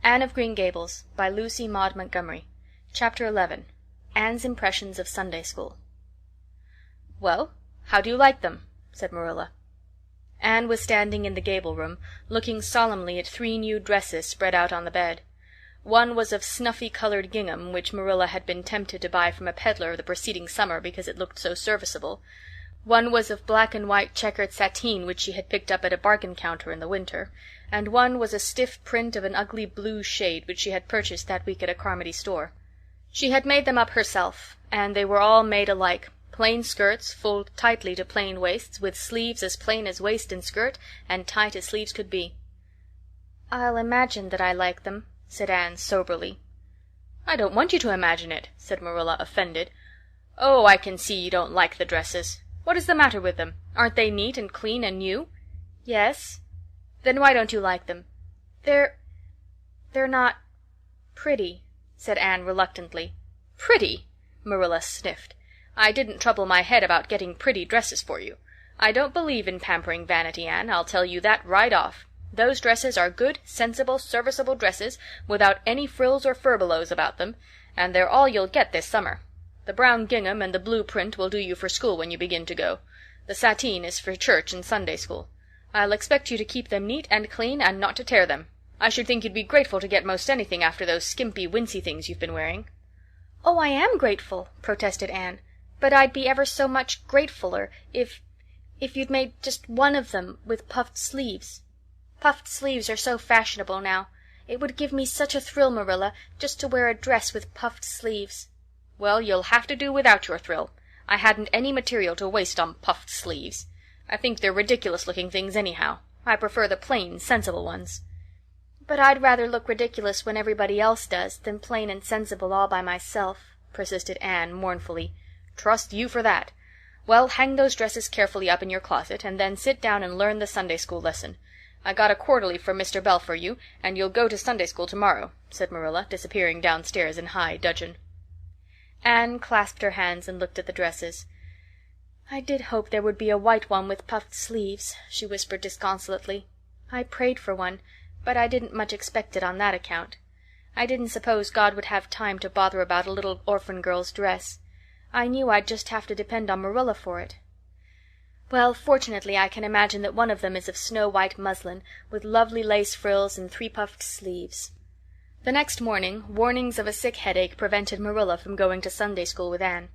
Anne of Green Gables, by Lucy Maud Montgomery. Chapter 11. Anne's Impressions of Sunday School. "Well, how do you like them?" said Marilla. Anne was standing in the gable room, looking solemnly at 3 new dresses spread out on the bed. One was of snuffy-colored gingham, which Marilla had been tempted to buy from a peddler the preceding summer because it looked so serviceable. One was of black and white checkered sateen which she had picked up at a bargain counter in the winter, and one was a stiff print of an ugly blue shade which she had purchased that week at a Carmody store. She had made them up herself, and they were all made alike, plain skirts fulled tightly to plain waists, with sleeves as plain as waist and skirt, and tight as sleeves could be. "I'll imagine that I like them," said Anne soberly. "I don't want you to imagine it," said Marilla, offended. "Oh, I can see you don't like the dresses. What is the matter with them? Aren't they neat and clean and new?" "Yes." "Then why don't you like them?" They're not pretty," said Anne reluctantly. "Pretty?" Marilla sniffed. "I didn't trouble my head about getting pretty dresses for you. I don't believe in pampering vanity, Anne, I'll tell you that right off. Those dresses are good, sensible, serviceable dresses, without any frills or furbelows about them, and they're all you'll get this summer. The brown gingham and the blue print will do you for school when you begin to go. The sateen is for church and Sunday school. I'll expect you to keep them neat and clean and not to tear them. I should think you'd be grateful to get most anything after those skimpy, wincey things you've been wearing." "Oh, I am grateful," protested Anne, "but I'd be ever so much gratefuller if you'd made just one of them with puffed sleeves. Puffed sleeves are so fashionable now. It would give me such a thrill, Marilla, just to wear a dress with puffed sleeves." "Well, you'll have to do without your thrill. I hadn't any material to waste on puffed sleeves. I think they're ridiculous-looking things anyhow. I prefer the plain, sensible ones." "But I'd rather look ridiculous when everybody else does than plain and sensible all by myself," persisted Anne mournfully. "Trust you for that. Well, hang those dresses carefully up in your closet, and then sit down and learn the Sunday school lesson. I got a quarterly from Mr. Bell for you, and you'll go to Sunday school tomorrow," said Marilla, disappearing downstairs in high dudgeon. Anne clasped her hands and looked at the dresses. "I did hope there would be a white one with puffed sleeves," she whispered disconsolately. "I prayed for one, but I didn't much expect it on that account. I didn't suppose God would have time to bother about a little orphan girl's dress. I knew I'd just have to depend on Marilla for it. Well, fortunately I can imagine that one of them is of snow-white muslin, with lovely lace frills and 3 puffed sleeves." The next morning, warnings of a sick headache prevented Marilla from going to Sunday school with Anne.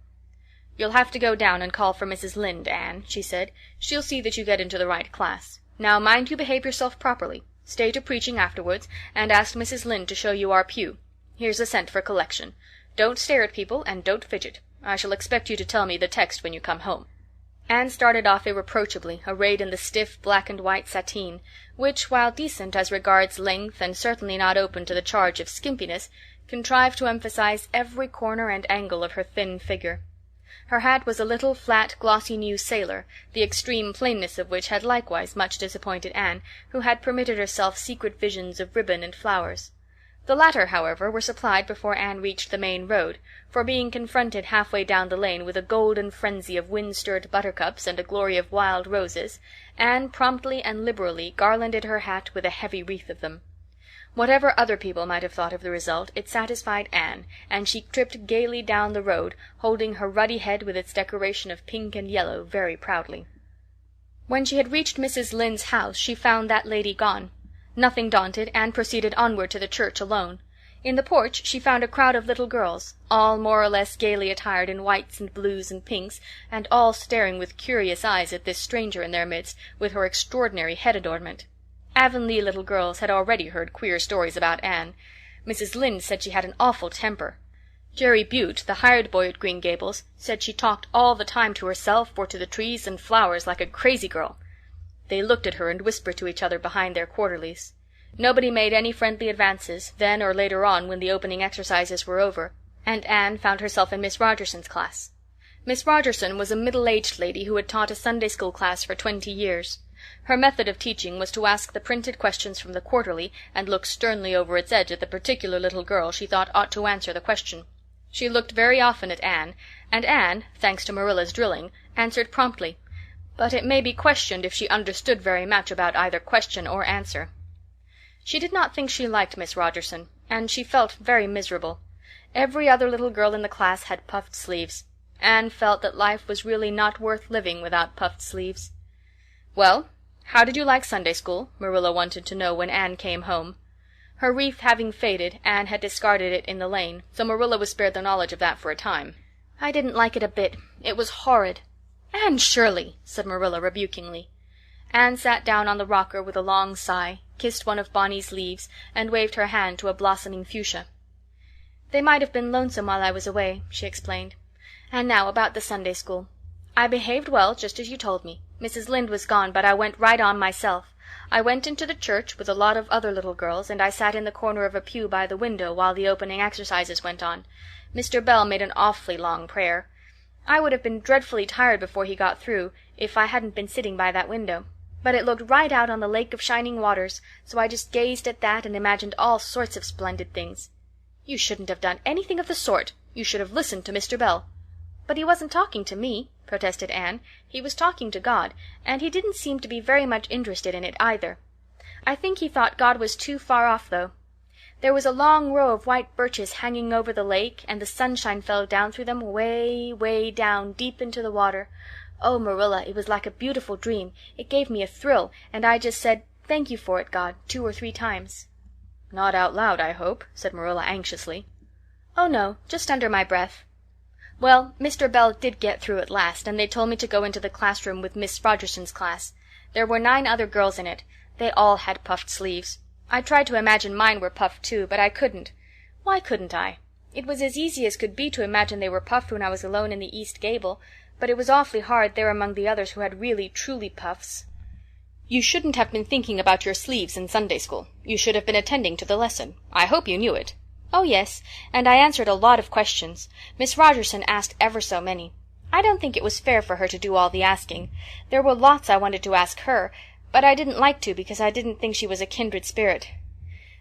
"You'll have to go down and call for Mrs. Lynde, Anne," she said. "She'll see that you get into the right class. Now mind you behave yourself properly. Stay to preaching afterwards, and ask Mrs. Lynde to show you our pew. Here's a cent for collection. Don't stare at people, and don't fidget. I shall expect you to tell me the text when you come home." Anne started off irreproachably, arrayed in the stiff black and white sateen, which, while decent as regards length and certainly not open to the charge of skimpiness, contrived to emphasize every corner and angle of her thin figure. Her hat was a little, flat, glossy new sailor, the extreme plainness of which had likewise much disappointed Anne, who had permitted herself secret visions of ribbon and flowers. The latter, however, were supplied before Anne reached the main road, for being confronted halfway down the lane with a golden frenzy of wind-stirred buttercups and a glory of wild roses, Anne promptly and liberally garlanded her hat with a heavy wreath of them. Whatever other people might have thought of the result, it satisfied Anne, and she tripped gaily down the road, holding her ruddy head with its decoration of pink and yellow very proudly. When she had reached Mrs. Lynde's house, she found that lady gone. Nothing daunted, Anne proceeded onward to the church alone. In the porch she found a crowd of little girls, all more or less gaily attired in whites and blues and pinks, and all staring with curious eyes at this stranger in their midst, with her extraordinary head adornment. Avonlea little girls had already heard queer stories about Anne. Mrs. Lynde said she had an awful temper. Jerry Butte, the hired boy at Green Gables, said she talked all the time to herself or to the trees and flowers like a crazy girl. They looked at her and whispered to each other behind their quarterlies. Nobody made any friendly advances, then or later on when the opening exercises were over, and Anne found herself in Miss Rogerson's class. Miss Rogerson was a middle-aged lady who had taught a Sunday school class for 20 years. Her method of teaching was to ask the printed questions from the quarterly and look sternly over its edge at the particular little girl she thought ought to answer the question. She looked very often at Anne, and Anne, thanks to Marilla's drilling, answered promptly, but it may be questioned if she understood very much about either question or answer. She did not think she liked Miss Rogerson, and she felt very miserable. Every other little girl in the class had puffed sleeves. Anne felt that life was really not worth living without puffed sleeves. "Well, how did you like Sunday school?" Marilla wanted to know when Anne came home. Her wreath having faded, Anne had discarded it in the lane, so Marilla was spared the knowledge of that for a time. "I didn't like it a bit. It was horrid." "Anne Shirley!" said Marilla rebukingly. Anne sat down on the rocker with a long sigh, kissed one of Bonny's leaves, and waved her hand to a blossoming fuchsia. "They might have been lonesome while I was away," she explained. "And now about the Sunday school. I behaved well, just as you told me. Mrs. Lynde was gone, but I went right on myself. I went into the church with a lot of other little girls, and I sat in the corner of a pew by the window while the opening exercises went on. Mr. Bell made an awfully long prayer. I would have been dreadfully tired before he got through, if I hadn't been sitting by that window. But it looked right out on the lake of shining waters, so I just gazed at that and imagined all sorts of splendid things." "You shouldn't have done anything of the sort. You should have listened to Mr. Bell." "But he wasn't talking to me," protested Anne. "He was talking to God, and he didn't seem to be very much interested in it either. I think he thought God was too far off, though. There was a long row of white birches hanging over the lake, and the sunshine fell down through them way, way down, deep into the water. Oh, Marilla, it was like a beautiful dream. It gave me a thrill, and I just said, 'Thank you for it, God,' 2 or 3 times. "Not out loud, I hope," said Marilla anxiously. "Oh, no, just under my breath. Well, Mr. Bell did get through at last, and they told me to go into the classroom with Miss Rogerson's class. There were 9 other girls in it. They all had puffed sleeves. I tried to imagine mine were puffed too, but I couldn't. Why couldn't I? It was as easy as could be to imagine they were puffed when I was alone in the east gable, but it was awfully hard there among the others who had really, truly puffs." "You shouldn't have been thinking about your sleeves in Sunday school. You should have been attending to the lesson. I hope you knew it." "Oh, yes, and I answered a lot of questions. Miss Rogerson asked ever so many. I don't think it was fair for her to do all the asking. There were lots I wanted to ask her, but I didn't like to because I didn't think she was a kindred spirit.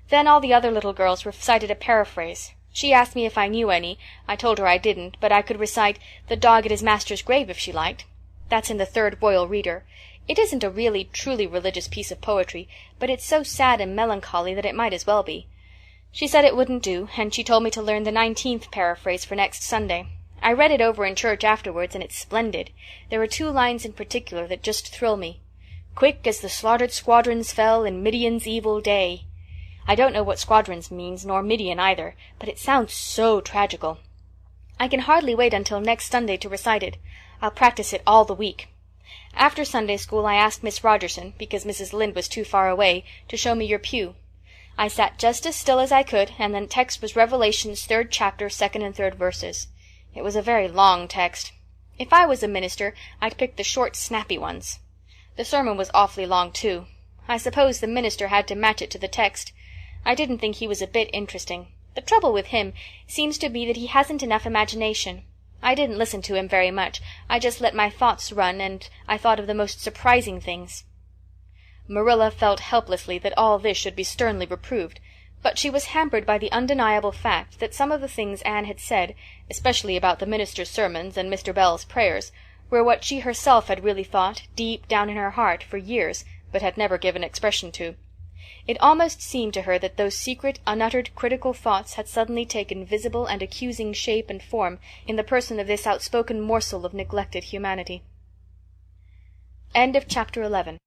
Then all the other little girls recited a paraphrase. She asked me if I knew any. I told her I didn't, but I could recite 'The dog at his master's grave' if she liked. That's in the 3rd Royal Reader. It isn't a really, truly religious piece of poetry, but it's so sad and melancholy that it might as well be. She said it wouldn't do, and she told me to learn the 19th paraphrase for next Sunday. I read it over in church afterwards, and it's splendid. There are 2 lines in particular that just thrill me. 'Quick as the slaughtered squadrons fell in Midian's evil day.' I don't know what squadrons means, nor Midian either, but it sounds so tragical. I can hardly wait until next Sunday to recite it. I'll practice it all the week. After Sunday school I asked Miss Rogerson, because Mrs. Lynde was too far away, to show me your pew. I sat just as still as I could, and the text was Revelation's 3rd chapter, 2nd and 3rd verses. It was a very long text. If I was a minister, I'd pick the short, snappy ones. The sermon was awfully long, too. I suppose the minister had to match it to the text. I didn't think he was a bit interesting. The trouble with him seems to be that he hasn't enough imagination. I didn't listen to him very much. I just let my thoughts run, and I thought of the most surprising things." Marilla felt helplessly that all this should be sternly reproved, but she was hampered by the undeniable fact that some of the things Anne had said, especially about the minister's sermons and Mr. Bell's prayers, were what she herself had really thought, deep down in her heart, for years, but had never given expression to. It almost seemed to her that those secret, unuttered, critical thoughts had suddenly taken visible and accusing shape and form in the person of this outspoken morsel of neglected humanity. End of chapter 11.